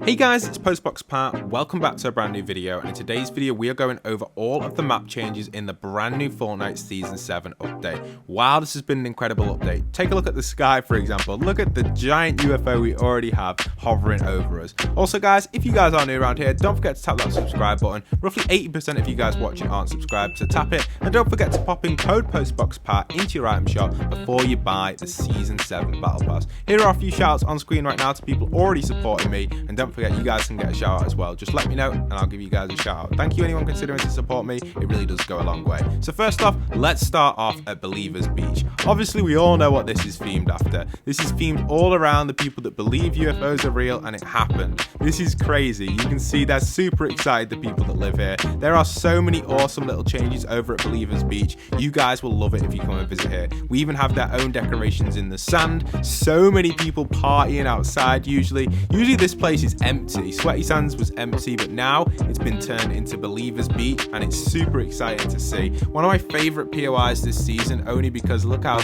Hey guys, it's postboxpat. Welcome back to a brand new video, and in today's video we are going over all of the map changes in the brand new Fortnite Season 7 update. Wow, this has been an incredible update. Take a look at the sky, for example. Look at the giant UFO we already have hovering over us. Also guys, if you guys are new around here, don't forget to tap that subscribe button. Roughly 80% of you guys watching aren't subscribed, so tap it, and don't forget to pop in code postboxpat into your item shop before you buy the Season 7 Battle Pass. Here are a few shoutouts on screen right now to people already supporting me, and don't forget you guys can get a shout out as well. Just let me know and I'll give you guys a shout out. Thank you anyone considering to support me, it really does go a long way. So first off, let's start off at Believers Beach. Obviously we all know what this is themed after. This is themed all around the people that believe UFOs are real and it happened. This is crazy. You can see they're super excited, the people that live here. There are so many awesome little changes over at Believers Beach. You guys will love it if you come and visit here. We even have their own decorations in the sand. So many people partying outside usually. Usually this place is empty. Sweaty Sands was empty, but now it's been turned into Believers Beach and it's super exciting to see. One of my favorite POIs this season, only because look how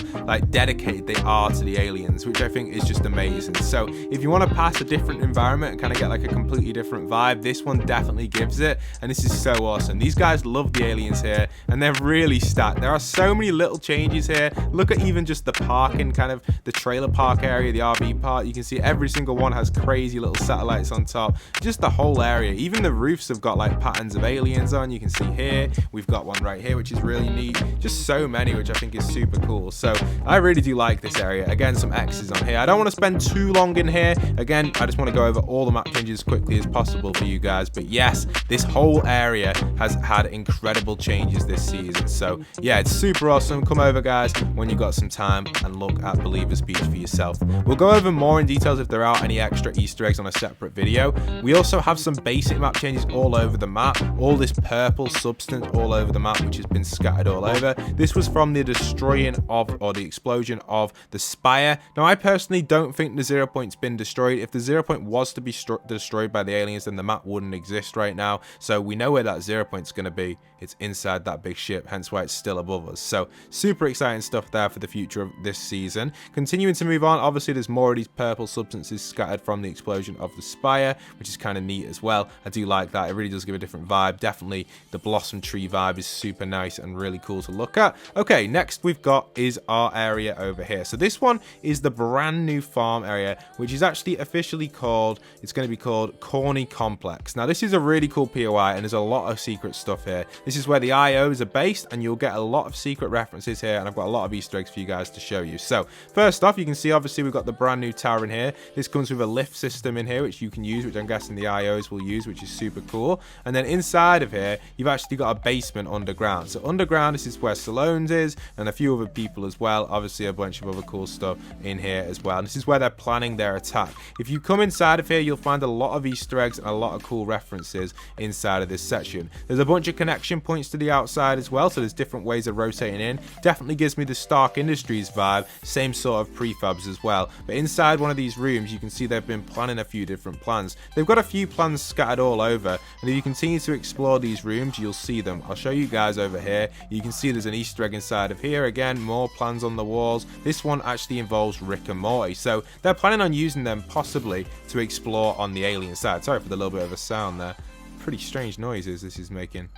dedicated they are to the aliens, which I think is just amazing. So if you want to pass a different environment and kind of get a completely different vibe, this one definitely gives it, and this is so awesome. These guys love the aliens here and they're really stacked. There are so many little changes here. Look at even just the parking, kind of the trailer park area, the RV park. You can see every single one has crazy little satellites on top. Just the whole area, even the roofs have got patterns of aliens on. You can see here we've got one right here which is really neat. Just so many, which I think is super cool. So I really do like this area. Again, some X's on here. I don't want to spend too long in here. Again, I just want to go over all the map changes as quickly as possible for you guys, but yes, this whole area has had incredible changes this season. So yeah, it's super awesome. Come over guys when you got some time and look at Believers Beach for yourself. We'll go over more in details if there are any extra Easter eggs on a separate video. We also have some basic map changes all over the map. All this purple substance all over the map which has been scattered all over. This was from the destroying of, or the explosion of, the Spire. Now I personally don't think the 0 point's been destroyed. If the 0 point was to be destroyed by the aliens, then the map wouldn't exist right now. So we know where that 0 point's going to be. It's inside that big ship, hence why it's still above us. So super exciting stuff there for the future of this season. Continuing to move on, obviously there's more of these purple substances scattered from the explosion of the Spire, which is kind of neat as well. I do like that. It really does give a different vibe. Definitely the blossom tree vibe is super nice and really cool to look at. Okay, next we've got is our area over here. So this one is the brand new farm area, which is actually officially called, it's going to be called Corny Complex. Now this is a really cool POI and there's a lot of secret stuff here. This is where the IOs are based and you'll get a lot of secret references here, and I've got a lot of Easter eggs for you guys to show you. So first off, you can see obviously we've got the brand new tower in here. This comes with a lift system in here which you can use, which I'm guessing the IOs will use, which is super cool. And then inside of here you've actually got a basement underground. So underground, this is where Salone's is and a few other people as well. Obviously a bunch of other cool stuff in here as well. And this is where they're planning their attack. If you come inside of here, you'll find a lot of Easter eggs and a lot of cool references inside of this section. There's a bunch of connection points to the outside as well, so there's different ways of rotating in. Definitely gives me the Stark Industries vibe, same sort of prefabs as well. But inside one of these rooms you can see they've been planning a few different plans. They've got a few plans scattered all over, and if you continue to explore these rooms you'll see them. I'll show you guys over here. You can see there's an Easter egg inside of here. Again, more plans on the walls. This one actually involves Rick and Morty, so they're planning on using them possibly to explore on the alien side. Sorry for the little bit of a sound there. Pretty strange noises this is making.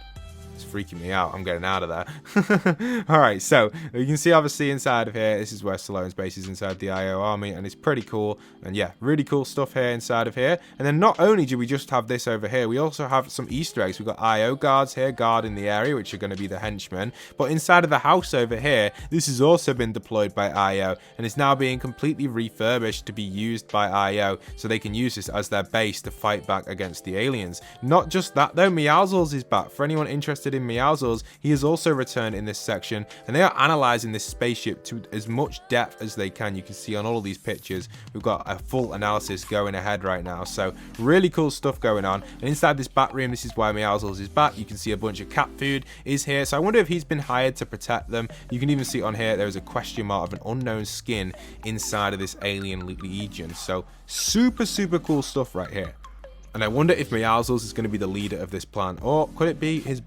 It's freaking me out. I'm getting out of there. Alright, so you can see obviously inside of here, this is where Salone's base is inside the IO army, and it's pretty cool. And yeah, really cool stuff here inside of here. And then not only do we just have this over here, we also have some Easter eggs. We've got IO guards here guarding the area, which are going to be the henchmen. But inside of the house over here, this has also been deployed by IO, and it's now being completely refurbished to be used by IO, so they can use this as their base to fight back against the aliens. Not just that though, Meowsles is back. For anyone interested in Meowsles, he has also returned in this section, and they are analyzing this spaceship to as much depth as they can. You can see on all of these pictures we've got a full analysis going ahead right now, so really cool stuff going on. And inside this bat room, this is why Meowsles is back. You can see a bunch of cat food is here, so I wonder if he's been hired to protect them. You can even see on here there is a question mark of an unknown skin inside of this alien legion, so super cool stuff right here. And I wonder if Meowsles is going to be the leader of this plan, or could it be his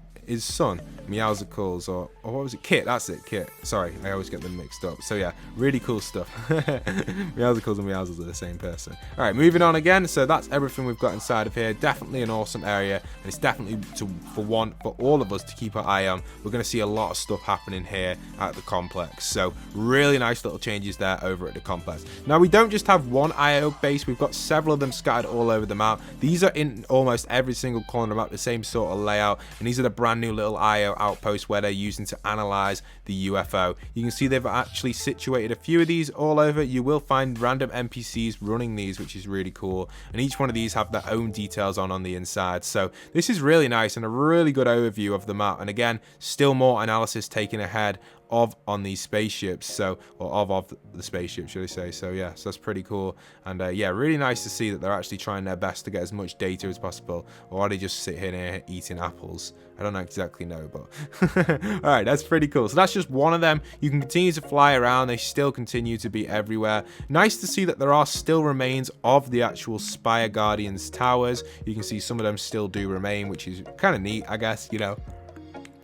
son, Meowsicles, or or what was it? Kit, that's it, Kit. Sorry, I always get them mixed up. So yeah, really cool stuff. Meowsicles and Meowsles are the same person. All right, moving on again. So that's everything we've got inside of here. Definitely an awesome area, and it's definitely for all of us to keep our eye on. We're going to see a lot of stuff happening here at the complex. So really nice little changes there over at the complex. Now we don't just have one IO base, we've got several of them scattered all over the map. These are in almost every single corner of the map, the same sort of layout, and these are the brand new little IO outposts where they're using to analyze the UFO. You can see they've actually situated a few of these all over. You will find random NPCs running these, which is really cool, and each one of these have their own details on the inside. So this is really nice and a really good overview of the map, and again, still more analysis taken ahead on these spaceships, so or of the spaceship, should I say. So yeah, so that's pretty cool, and yeah, really nice to see that they're actually trying their best to get as much data as possible, or are they just sitting here eating apples? I don't exactly know, but all right, that's pretty cool. So that's just one of them. You can continue to fly around, they still continue to be everywhere. Nice to see that there are still remains of the actual Spire Guardians towers. You can see some of them still do remain, which is kind of neat, I guess, you know.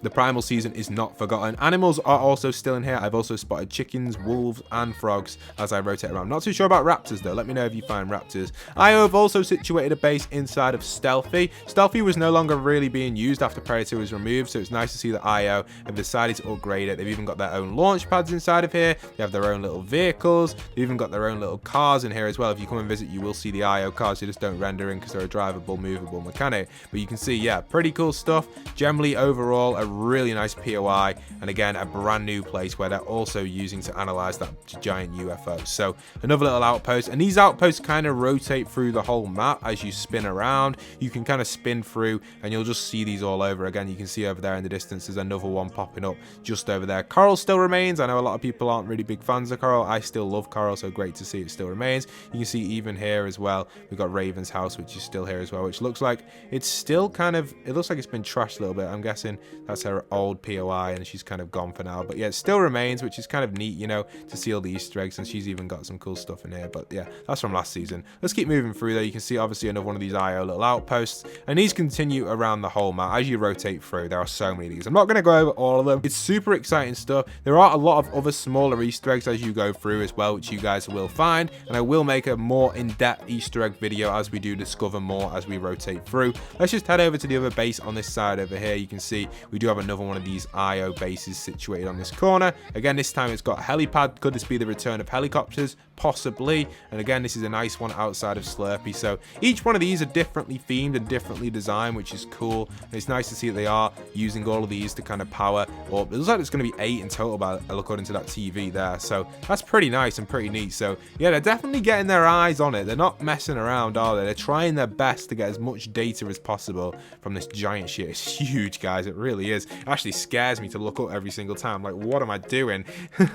The primal season is not forgotten. Animals are also still in here. I've also spotted chickens, wolves, and frogs as I rotate around. Not too sure about raptors, though. Let me know if you find raptors. I have also situated a base inside of Stealthy. Stealthy was no longer really being used after Predator was removed, so it's nice to see that IO have decided to upgrade it. They've even got their own launch pads inside of here. They have their own little vehicles. They've even got their own little cars in here as well. If you come and visit, you will see the IO cars. They just don't render in because they're a drivable, movable mechanic. But you can see, yeah, pretty cool stuff. Generally, overall, a really nice POI, and again, a brand new place where they're also using to analyze that giant UFO. So another little outpost, and these outposts kind of rotate through the whole map as you spin around. You can kind of spin through and you'll just see these all over. Again, you can see over there in the distance there's another one popping up just over there. Coral still remains. I know a lot of people aren't really big fans of Coral. I still love Coral, so great to see it still remains. You can see even here as well, we've got Raven's house, which is still here as well, which looks like it's still kind of, it looks like it's been trashed a little bit. I'm guessing that's her old POI and she's kind of gone for now, but yeah, it still remains, which is kind of neat, you know, to see all the Easter eggs, and she's even got some cool stuff in here. But yeah, that's from last season. Let's keep moving through there. You can see obviously another one of these IO little outposts, and these continue around the whole map as you rotate through. There are so many of these. I'm not going to go over all of them. It's super exciting stuff. There are a lot of other smaller Easter eggs as you go through as well, which you guys will find, and I will make a more in-depth Easter egg video as we do discover more as we rotate through. Let's just head over to the other base on this side over here. You can see we do have another one of these IO bases situated on this corner. Again, this time it's got a helipad. Could this be the return of helicopters? Possibly. And again, this is a nice one outside of Slurpee. So each one of these are differently themed and differently designed, which is cool. And it's nice to see that they are using all of these to kind of power, or it looks like it's going to be 8 in total according to that TV there. So that's pretty nice and pretty neat. So yeah, they're definitely getting their eyes on it. They're not messing around, are they? They're trying their best to get as much data as possible from this giant shit. It's huge, guys. It really is. It actually scares me to look up every single time. Like, what am I doing? You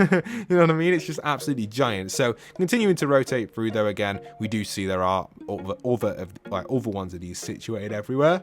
know what I mean? It's just absolutely giant. So continuing to rotate through, though, again, we do see there are other ones of these situated everywhere.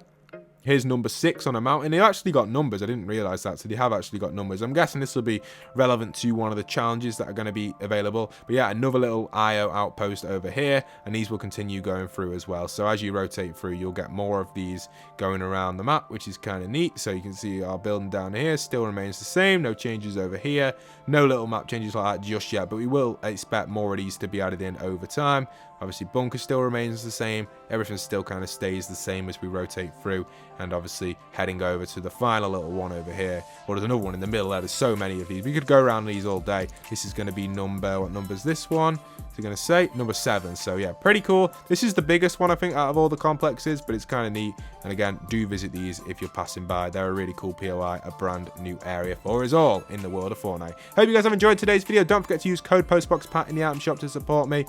Here's number 6 on a mountain. They actually got numbers. I didn't realize that. So they have actually got numbers. I'm guessing this will be relevant to one of the challenges that are going to be available. But yeah, another little IO outpost over here, and these will continue going through as well. So as you rotate through, you'll get more of these going around the map, which is kind of neat. So you can see our building down here still remains the same. No changes over here. No little map changes like that just yet, but we will expect more of these to be added in over time. Obviously, bunker still remains the same. Everything still kind of stays the same as we rotate through. And obviously, heading over to the final little one over here. Well, there's another one in the middle there. There's so many of these. We could go around these all day. This is going to be number, what number is this one? Is it going to say? Number 7. So yeah, pretty cool. This is the biggest one, I think, out of all the complexes, but it's kind of neat. And again, do visit these if you're passing by. They're a really cool POI, a brand new area for us all in the world of Fortnite. Hope you guys have enjoyed today's video. Don't forget to use code postboxpat in the item shop to support me.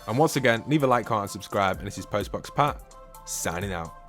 And once again, leave a like, comment, and subscribe. And this is postboxpat signing out.